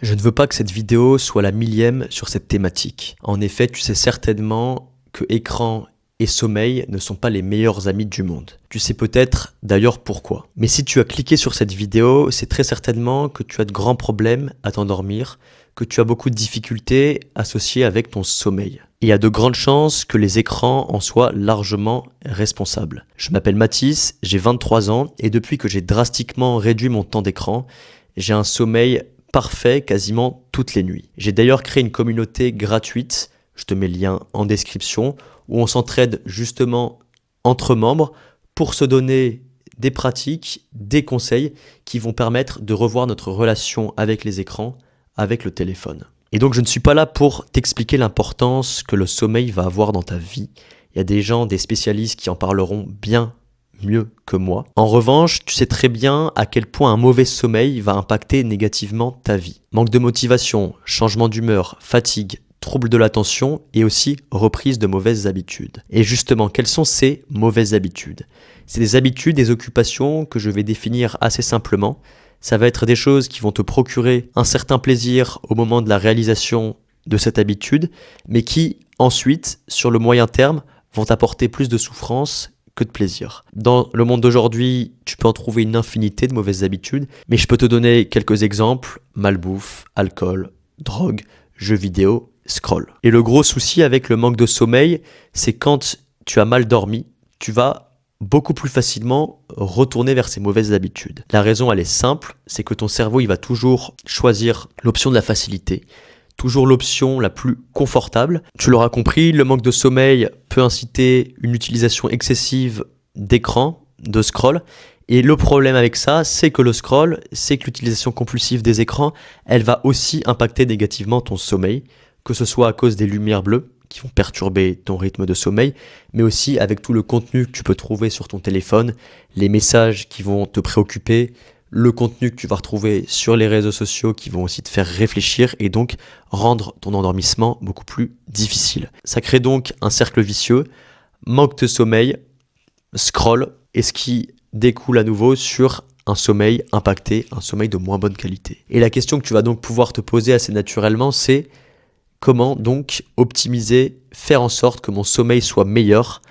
Je ne veux pas que cette vidéo soit la millième sur cette thématique. En effet, tu sais certainement que écran et sommeil ne sont pas les meilleurs amis du monde. Tu sais peut-être d'ailleurs pourquoi. Mais si tu as cliqué sur cette vidéo, c'est très certainement que tu as de grands problèmes à t'endormir, que tu as beaucoup de difficultés associées avec ton sommeil. Il y a de grandes chances que les écrans en soient largement responsables. Je m'appelle Mathis, j'ai 23 ans et depuis que j'ai drastiquement réduit mon temps d'écran, j'ai un sommeil parfait quasiment toutes les nuits. J'ai d'ailleurs créé une communauté gratuite, je te mets le lien en description, où on s'entraide justement entre membres pour se donner des pratiques, des conseils qui vont permettre de revoir notre relation avec les écrans, avec le téléphone. Et donc je ne suis pas là pour t'expliquer l'importance que le sommeil va avoir dans ta vie. Il y a des gens, des spécialistes qui en parleront bien mieux que moi. En revanche, tu sais très bien à quel point un mauvais sommeil va impacter négativement ta vie. Manque de motivation, changement d'humeur, fatigue, troubles de l'attention et aussi reprise de mauvaises habitudes. Et justement, quelles sont ces mauvaises habitudes ? C'est des habitudes, des occupations que je vais définir assez simplement. Ça va être des choses qui vont te procurer un certain plaisir au moment de la réalisation de cette habitude, mais qui ensuite, sur le moyen terme, vont t'apporter plus de souffrance que de plaisir. Dans le monde d'aujourd'hui, tu peux en trouver une infinité de mauvaises habitudes, mais je peux te donner quelques exemples: malbouffe, alcool, drogue, jeux vidéo, scroll. Et le gros souci avec le manque de sommeil, c'est quand tu as mal dormi, tu vas beaucoup plus facilement retourner vers ces mauvaises habitudes. La raison, elle est simple, c'est que ton cerveau, il va toujours choisir l'option de la facilité, toujours l'option la plus confortable. Tu l'auras compris, le manque de sommeil peut inciter une utilisation excessive d'écran, de scroll. Et le problème avec ça, c'est que le scroll, c'est que l'utilisation compulsive des écrans, elle va aussi impacter négativement ton sommeil, que ce soit à cause des lumières bleues qui vont perturber ton rythme de sommeil, mais aussi avec tout le contenu que tu peux trouver sur ton téléphone, les messages qui vont te préoccuper, le contenu que tu vas retrouver sur les réseaux sociaux qui vont aussi te faire réfléchir et donc rendre ton endormissement beaucoup plus difficile. Ça crée donc un cercle vicieux, manque de sommeil, scroll, et ce qui découle à nouveau sur un sommeil impacté, un sommeil de moins bonne qualité. Et la question que tu vas donc pouvoir te poser assez naturellement, c'est comment donc optimiser, faire en sorte que mon sommeil soit meilleur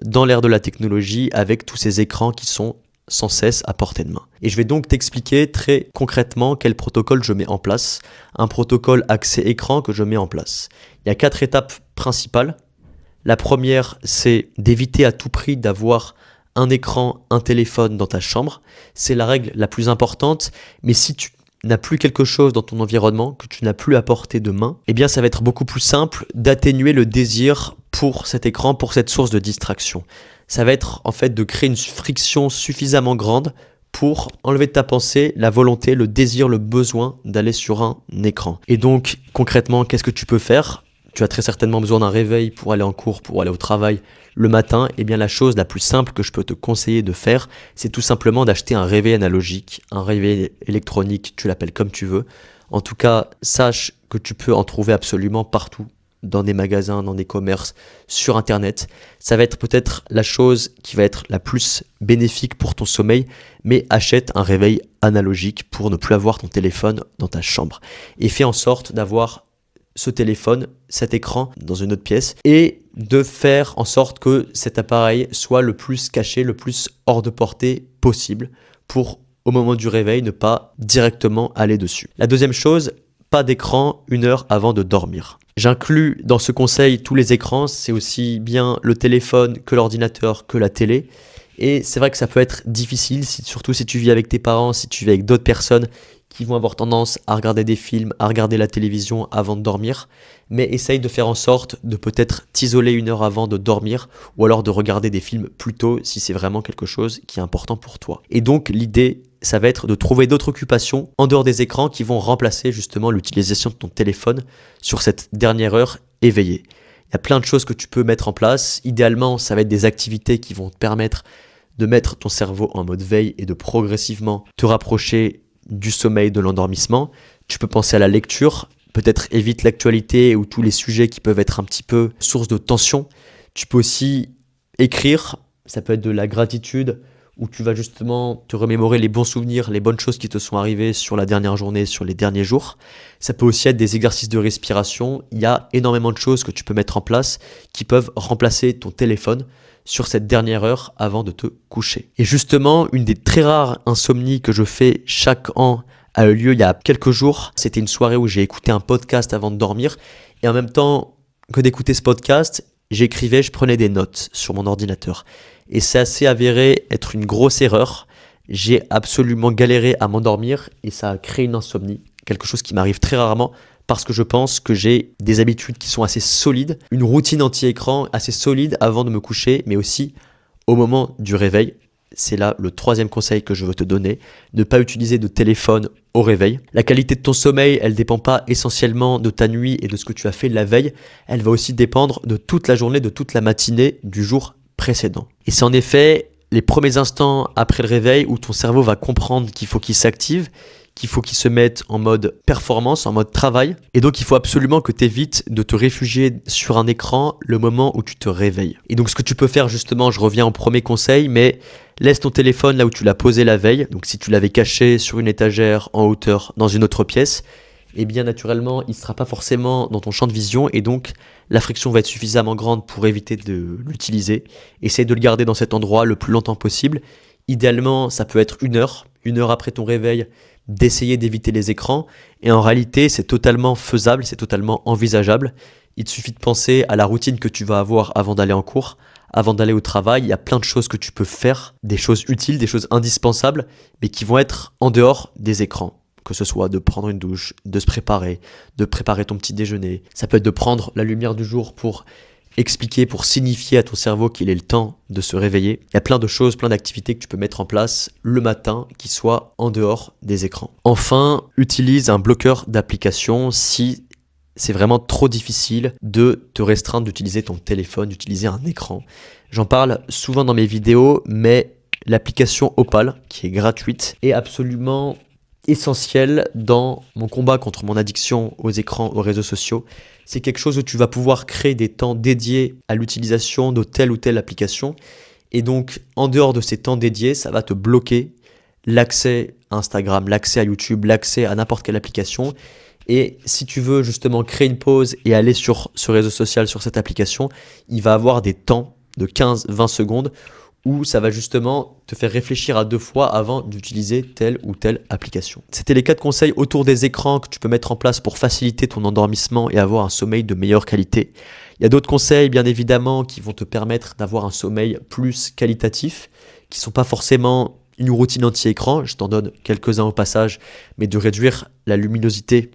dans l'ère de la technologie avec tous ces écrans qui sont sans cesse à portée de main. Et je vais donc t'expliquer très concrètement quel protocole je mets en place, un protocole accès écran que je mets en place. Il y a 4 étapes principales. La première, c'est d'éviter à tout prix d'avoir un écran, un téléphone dans ta chambre. C'est la règle la plus importante, mais si tu n'as plus quelque chose dans ton environnement, que tu n'as plus à portée de main, eh bien ça va être beaucoup plus simple d'atténuer le désir pour cet écran, pour cette source de distraction. Ça va être en fait de créer une friction suffisamment grande pour enlever de ta pensée la volonté, le désir, le besoin d'aller sur un écran. Et donc concrètement, qu'est-ce que tu peux faire ? Tu as très certainement besoin d'un réveil pour aller en cours, pour aller au travail le matin. Eh bien la chose la plus simple que je peux te conseiller de faire, c'est tout simplement d'acheter un réveil analogique, un réveil électronique, tu l'appelles comme tu veux. En tout cas, sache que tu peux en trouver absolument partout, dans des magasins, dans des commerces, sur internet. Ça va être peut-être la chose qui va être la plus bénéfique pour ton sommeil, mais achète un réveil analogique pour ne plus avoir ton téléphone dans ta chambre. Et fais en sorte d'avoir ce téléphone, cet écran dans une autre pièce et de faire en sorte que cet appareil soit le plus caché, le plus hors de portée possible pour, au moment du réveil, ne pas directement aller dessus. La deuxième chose, pas d'écran 1 heure avant de dormir. J'inclus dans ce conseil tous les écrans, c'est aussi bien le téléphone que l'ordinateur que la télé. Et c'est vrai que ça peut être difficile, surtout si tu vis avec tes parents, si tu vis avec d'autres personnes qui vont avoir tendance à regarder des films, à regarder la télévision avant de dormir. Mais essaye de faire en sorte de peut-être t'isoler 1 heure avant de dormir ou alors de regarder des films plus tôt si c'est vraiment quelque chose qui est important pour toi. Et donc l'idée, ça va être de trouver d'autres occupations en dehors des écrans qui vont remplacer justement l'utilisation de ton téléphone sur cette dernière heure éveillée. Il y a plein de choses que tu peux mettre en place. Idéalement, ça va être des activités qui vont te permettre de mettre ton cerveau en mode veille et de progressivement te rapprocher du sommeil, de l'endormissement. Tu peux penser à la lecture, peut-être évite l'actualité ou tous les sujets qui peuvent être un petit peu source de tension. Tu peux aussi écrire, ça peut être de la gratitude où tu vas justement te remémorer les bons souvenirs, les bonnes choses qui te sont arrivées sur la dernière journée, sur les derniers jours. Ça peut aussi être des exercices de respiration. Il y a énormément de choses que tu peux mettre en place qui peuvent remplacer ton téléphone sur cette dernière heure avant de te coucher. Et justement, une des très rares insomnies que je fais chaque an a eu lieu il y a quelques jours. C'était une soirée où j'ai écouté un podcast avant de dormir et en même temps que d'écouter ce podcast, j'écrivais, je prenais des notes sur mon ordinateur. Et c'est assez avéré être une grosse erreur. J'ai absolument galéré à m'endormir et ça a créé une insomnie. Quelque chose qui m'arrive très rarement parce que je pense que j'ai des habitudes qui sont assez solides, une routine anti-écran assez solide avant de me coucher, mais aussi au moment du réveil. C'est là le troisième conseil que je veux te donner. Ne pas utiliser de téléphone au réveil. La qualité de ton sommeil, elle ne dépend pas essentiellement de ta nuit et de ce que tu as fait la veille. Elle va aussi dépendre de toute la journée, de toute la matinée du jour précédent. Et c'est en effet les premiers instants après le réveil où ton cerveau va comprendre qu'il faut qu'il s'active, qu'il faut qu'il se mette en mode performance, en mode travail. Et donc, il faut absolument que tu évites de te réfugier sur un écran le moment où tu te réveilles. Et donc, ce que tu peux faire justement, je reviens au premier conseil, mais laisse ton téléphone là où tu l'as posé la veille. Donc, si tu l'avais caché sur une étagère en hauteur dans une autre pièce, eh bien, naturellement, il ne sera pas forcément dans ton champ de vision et donc la friction va être suffisamment grande pour éviter de l'utiliser. Essaye de le garder dans cet endroit le plus longtemps possible. Idéalement, ça peut être une heure après ton réveil, d'essayer d'éviter les écrans. Et en réalité, c'est totalement faisable, c'est totalement envisageable. Il te suffit de penser à la routine que tu vas avoir avant d'aller en cours, avant d'aller au travail. Il y a plein de choses que tu peux faire, des choses utiles, des choses indispensables, mais qui vont être en dehors des écrans. Que ce soit de prendre une douche, de se préparer, de préparer ton petit déjeuner. Ça peut être de prendre la lumière du jour pour expliquer, pour signifier à ton cerveau qu'il est le temps de se réveiller. Il y a plein de choses, plein d'activités que tu peux mettre en place le matin qui soient en dehors des écrans. Enfin, utilise un bloqueur d'application si c'est vraiment trop difficile de te restreindre d'utiliser ton téléphone, d'utiliser un écran. J'en parle souvent dans mes vidéos, mais l'application Opal, qui est gratuite, est absolument essentiel dans mon combat contre mon addiction aux écrans, aux réseaux sociaux. C'est quelque chose où tu vas pouvoir créer des temps dédiés à l'utilisation de telle ou telle application. Et donc, en dehors de ces temps dédiés, ça va te bloquer l'accès à Instagram, l'accès à YouTube, l'accès à n'importe quelle application. Et si tu veux justement créer une pause et aller sur ce réseau social, sur cette application, il va avoir des temps de 15-20 secondes où ça va justement te faire réfléchir à 2 fois avant d'utiliser telle ou telle application. C'était les 4 conseils autour des écrans que tu peux mettre en place pour faciliter ton endormissement et avoir un sommeil de meilleure qualité. Il y a d'autres conseils, bien évidemment, qui vont te permettre d'avoir un sommeil plus qualitatif, qui ne sont pas forcément une routine anti-écran, je t'en donne quelques-uns au passage, mais de réduire la luminosité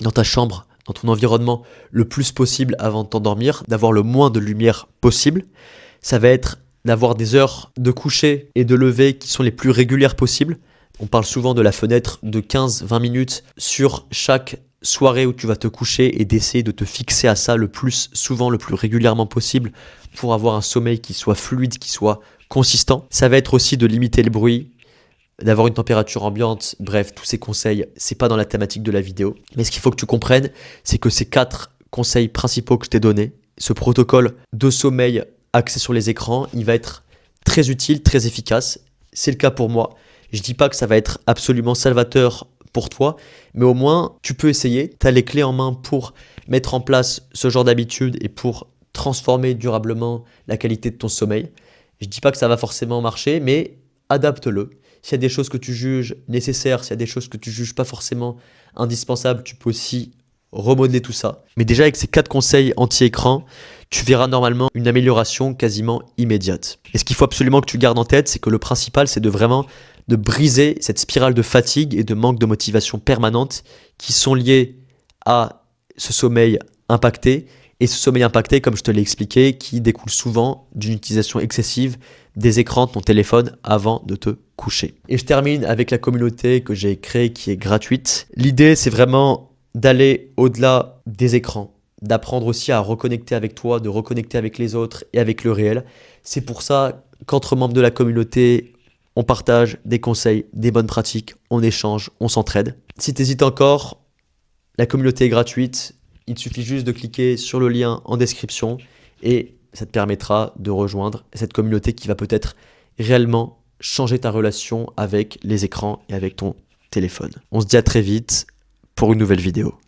dans ta chambre, dans ton environnement, le plus possible avant de t'endormir, d'avoir le moins de lumière possible. Ça va être d'avoir des heures de coucher et de lever qui sont les plus régulières possibles. On parle souvent de la fenêtre de 15-20 minutes sur chaque soirée où tu vas te coucher et d'essayer de te fixer à ça le plus souvent, le plus régulièrement possible pour avoir un sommeil qui soit fluide, qui soit consistant. Ça va être aussi de limiter le bruit, d'avoir une température ambiante. Bref, tous ces conseils, c'est pas dans la thématique de la vidéo. Mais ce qu'il faut que tu comprennes, c'est que ces 4 conseils principaux que je t'ai donnés, ce protocole de sommeil axé sur les écrans, il va être très utile, très efficace. C'est le cas pour moi. Je dis pas que ça va être absolument salvateur pour toi, mais au moins tu peux essayer. Tu as les clés en main pour mettre en place ce genre d'habitude et pour transformer durablement la qualité de ton sommeil. Je dis pas que ça va forcément marcher, mais adapte-le. S'il y a des choses que tu juges nécessaires, s'il y a des choses que tu juges pas forcément indispensables, tu peux aussi remodeler tout ça. Mais déjà avec ces 4 conseils anti-écran, tu verras normalement une amélioration quasiment immédiate. Et ce qu'il faut absolument que tu gardes en tête, c'est que le principal, c'est de briser cette spirale de fatigue et de manque de motivation permanente qui sont liées à ce sommeil impacté. Et ce sommeil impacté, comme je te l'ai expliqué, qui découle souvent d'une utilisation excessive des écrans de ton téléphone avant de te coucher. Et je termine avec la communauté que j'ai créée qui est gratuite. L'idée, c'est vraiment d'aller au-delà des écrans, d'apprendre aussi à reconnecter avec toi, de reconnecter avec les autres et avec le réel. C'est pour ça qu'entre membres de la communauté, on partage des conseils, des bonnes pratiques, on échange, on s'entraide. Si tu hésites encore, la communauté est gratuite. Il te suffit juste de cliquer sur le lien en description et ça te permettra de rejoindre cette communauté qui va peut-être réellement changer ta relation avec les écrans et avec ton téléphone. On se dit à très vite pour une nouvelle vidéo.